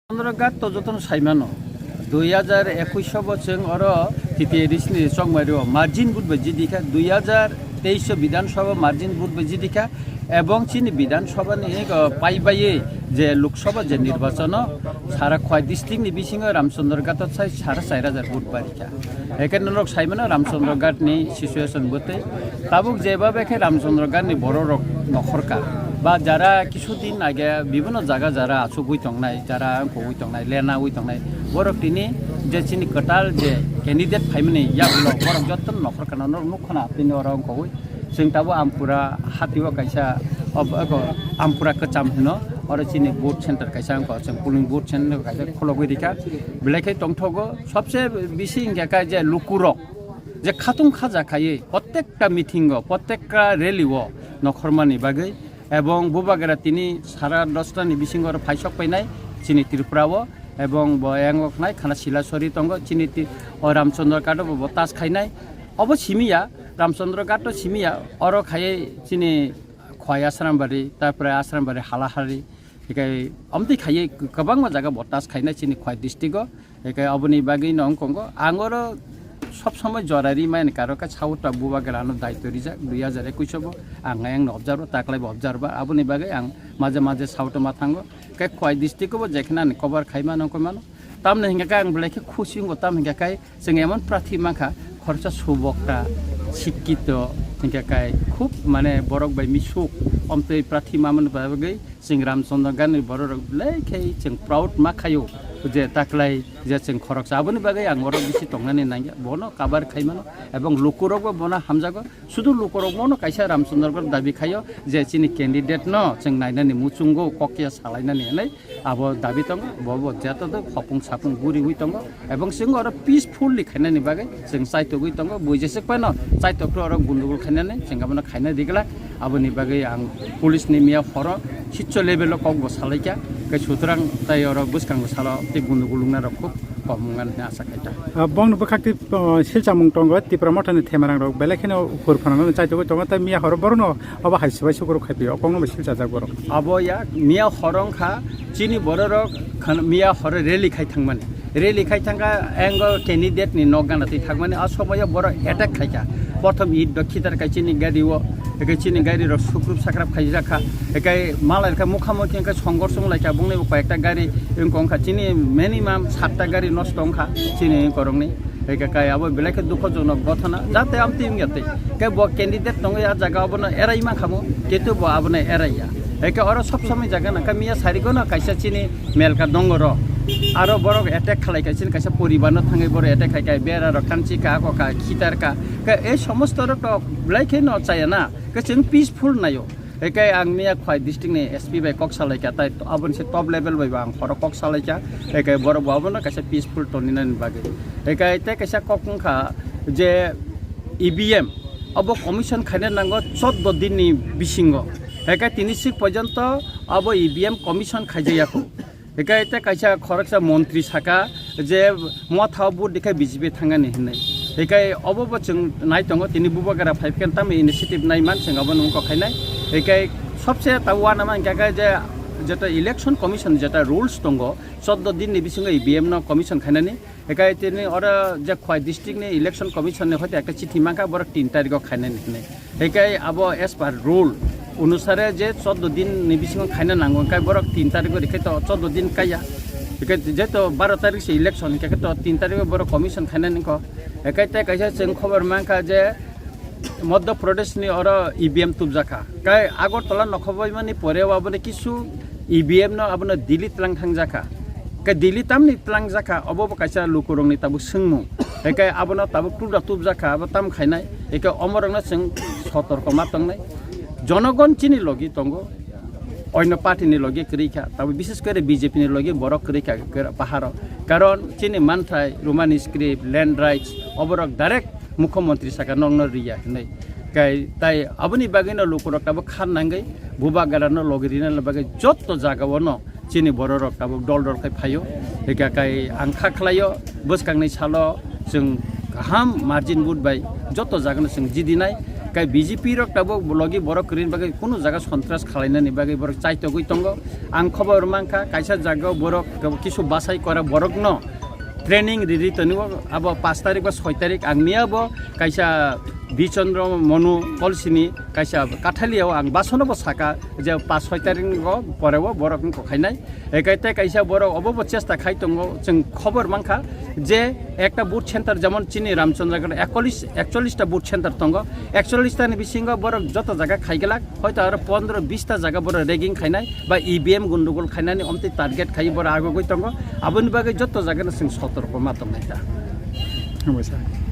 Gato joton saimano 2021 বছর or Tite রিসনি সংমারিও margin বুটবে জিদিকা 2023 বিধানসভা margin বুটবে জিদিকা এবং চিনি বিধানসভা নিয়ে পাইবাইয়ে যে লোকসভা যে নির্বাচন সারা খয় ডিস্ট্রিক্টনি বিসিং রামচন্দ্রঘাট সাই সারা 4000 ভোট বারিকা এখানে লোক সাইমানো রামচন্দ্রঘাটনি সিচুয়েশন বতে তাবুক যেভাবে রামচন্দ্রঘাটনি বড় নখরকা বা যারা কিছুদিন আগে বিভিন্ন জায়গা যারা আছো বই তংনাই যারা বই তংনাই লেনা বই তংনাই বরক তিনি যে চিনি কটাল যে ক্যান্ডিডেট ফাইমনি ইয়াগুলো বরক যতন নখর কানা নুখনা তিনি অরং কই जों दाबो आमपुरा हातिवा कायसा आमपुरा कचाम हिनो और चिनी बोट सेंटर कायसा अंक जों पुलिंग बोट सेंटर कायसा खलगै दिखा बिलायखै टंथगो सबसे बेसि इंगाका जे लुकुरक जे खातुम खाजा खायै प्रत्येकटा मिटिंग प्रत्येकटा रेलिओ नखरमानि बागै এবং বুবাগেরা তিনি সারা 10টানি বিসিংর ফাইসক পাইনাই চিনি ত্রিপুরাও এবং বয়াঙ্গক নাই খানা শিলাসরি তঙ্গ চিনি রামচন্দ্রঘাট বতাস খাইনাই অব সিমিয়া রামচন্দ্রঘাট সিমিয়া অর খাইয়ে চিনি খয় আশ্রামবাড়ি তারপরে আশ্রামবাড়ি হালাহারি এখানে অমতি খাইয়ে গোবাং জায়গা বতাস খাইনাই চিনি খয় ডিস্ট্রিক্ট এখানে অবনি বাগै নংকঙ্গ আঙর সব সময় জরারি মাইন কারকা ছাউটা বুবাগেরানো দায়িত্ব রিজাক 2021 आं अबजार्व ताकलाइबो अबजार्व आबुनि बागै आं माजे माजे साउट मा थांगो के खय डिस्ट्रिक्टखौ जेखना कभार खाइमा नंकमानो तामने हिंगा आं ब्लेखे खुसिंगो ताम हिंगा काय जों एमन प्रार्थी माखा खरचा सुबकटा शिक्षित हिंगा काय खूब माने बरक बाय मिसुक अमते प्रार्थी मामन बागै जों रामचंद्रघाटनि बरक ब्लेखे जों प्राउड मा खायो जे ताकलाइ जे जों खरक आबुनि बागै आं बरक बिसि तंनानै नांगे बनो काबार खाइमानो एबं लुकुरकबो बना हामजागो सुदु लुकुरकमनो कायसा रामचंद्रघाट दाबि खायो जे चिनि कैंडिडेट न जों नायनानै मुचुंगो ककिया सालायनानै नै आबो दाबि तंग बबो जेतो फपुं सापुं गुरि हुइ तंग एबं जों अर पिसफुललि खाइनानै बागै जों साइतो गुइ तंग बुइजेसे पानो साइतोखौ अर गुन्दुगुल खाइनानै जों गाबनो खाइना दिगला आबोनि बागै आं पुलिसनि मिया फर सिच्च लेभेलाव कगबो सालायका के सुतरां ताय अर बुसखांगो साला ते गुन्दुगुलुंना रखौ कमुंगान आसा खायता बंग बखाक्ति सिलचामुं तंग तिप्रा मथानि थेमारां रक बेलेखिनो उफुर फनांगो चाइतो तंग ता मिया हर बरनो अब हाइसबाय सुगर खाइबि अकंनो सिलचा जाग बर अब या मिया हरंखा चिनि बररक मिया हर रेली खाइ थांमान रेली खाइ थांगा एंग कैंडिडेट नि नगानाति थांमाने असमय बर अटैक खाइका प्रथम ईद दखितार काइचिनि गाडिओ एकै चिनि गाडी र सुक्रुप साक्राप खाइजाखा एकै मालायका मुखामुखि एकै संघर्ष लाइका बुंनै कयेकटा गाडी इंकंखा चिनि मिनिमाम 7टा गाडी नष्ट अंखा चिनि करंनि एकै काय अब बेलेखे दुखजनक घटना जाते आमति इंगते के ब कैंडिडेट दङ या जागा अबन एराइमा खामु केतु ब अबन एराइया एकै अर सब समय जागा ना मिया सारिगो न काइसा चिनि मेलका दङ र आरो बरक अटैक खालायका चिनि काइसा परिबारनो थाङै बर अटैक खायका बेरा र कान्चिका आकका खितारका के ए समस्त र त ब्लाइखे न चायना के चिन पीसफुल नायो एकै आं मिया खय डिस्ट्रिक्टनि एसपी बाय कक्सालायका ताय अबन से टप लेभेल बाय आं खर कक्सालायका एकै बर बाबन काइसा पीसफुल टनिनानि बागै एकै ते काइसा ककंखा जे ईवीएम अब कमिशन खाइना नांगो 14 दिननि बिसिंगो एकै 3 पर्यंत अब ईवीएम कमिशन खाइजायाखौ एकै ते काइसा खरकसा मन्त्री साका जे मथा बुट देखाय बिजेपि थांगानि होननाय एकै अबबो जों नाय दङ तिनि बुबागारा 5 केन्टाम इनिशिएटिभ नायमान जों अब नंको खाइनाय एकै सबसे तावा नामा गागा जे जेटा इलेक्शन कमिशन जेटा रुल्स दङ 14 दिननि बिसिङै ईवीएम न कमिशन खाइनानि एकै तिनि अर जे खय डिस्ट्रिक्टनि इलेक्शन कमिशन ने हते एकटा चिठी माका बर 3 तारिखआव खाइनानि होननाय एकै अब एज पर रूल अनुसारे जे 14 दिन निबिसिङ खाइना नांगौ काय बरक 3 तारिखआव रेखे त 14 दिन काया एकै जे त 12 तारिख से इलेक्शन के त 3 तारिखआव बर कमिशन खाइना निको एकै त कैसा जों खबर मांका जे मध्य प्रदेश नि अर ईवीएम तुबजाखा काय आगरतला नखबाय माने परेवा बने किसु ईवीएम न अबन दिल्ली तलां थांजाखा के दिल्ली तामनि तलां जाखा अबो कैसा लुकुरंनि ताबु सोंमु एकै अबन ताबु तुबजाखा अब ताम खाइनाय एकै अमरंना जों सतर्क मातंनाय जनगण चिनि लगी तंगो अन्य पार्टीनि लगी करिखा तब विशेष करे बीजेपी नि लगी बरक करिखा पाहार कारण चिनि मानथाय रोमानि स्क्रिप्ट लैंड राइट्स अबरक डायरेक्ट मुख्यमंत्री साका नंगन रिया नै काय ताय अबनि बागैनो लुकुरक तब खान नांगै बुबा गारानो लगिरिना बागै जत्त जागावनो चिनि बररक तब दल दल खाय फायो एका काय आं खाखलायो बसखांनै साल जों गाहाम मार्जिन बुट बाय जत्त जागानो जों जिदिनाय কাই বিজেপি রক টাবো লগে বড় করিন বাগে কোনো জায়গা সন্ত্রাস খালাইনানি বাগে বড় চাইতো গই তঙ্গ আং খবর মাংখা কাইসা জায়গাও বড় কিছু বাছাই করা বড়ক ন ট্রেনিং রেডি তনিব আবো 5 তারিখ বা 6 তারিখ আংনিয়াবো কাইসা বিচন্দ্র মনু কলসিনি কাইসা কাঠালিয়াव आं बासनबो साका जे 5-6 तारिख परेबो बरक खाइनाय एकाइते काइसा बरक अबो चेष्टा खाइ दंगो जों खबर मांखा जे একটা বুথ সেন্টার যেমন চিনি রামচন্দ্রগড় 41টা বুথ সেন্টার দंग 41টা नि बिसिंग बरक যত জায়গা খাইগেলা হয়তো আর 15-20টা জায়গা বড় রেগিং খাইনাय বা ইভিএম গন্ডগোল খাইনানি অমতি টার্গেট খাই বড় আগো গই দंग আবনি বাগে যত জায়গা जों সতর্ক মাতম নাইতা हामबाय सार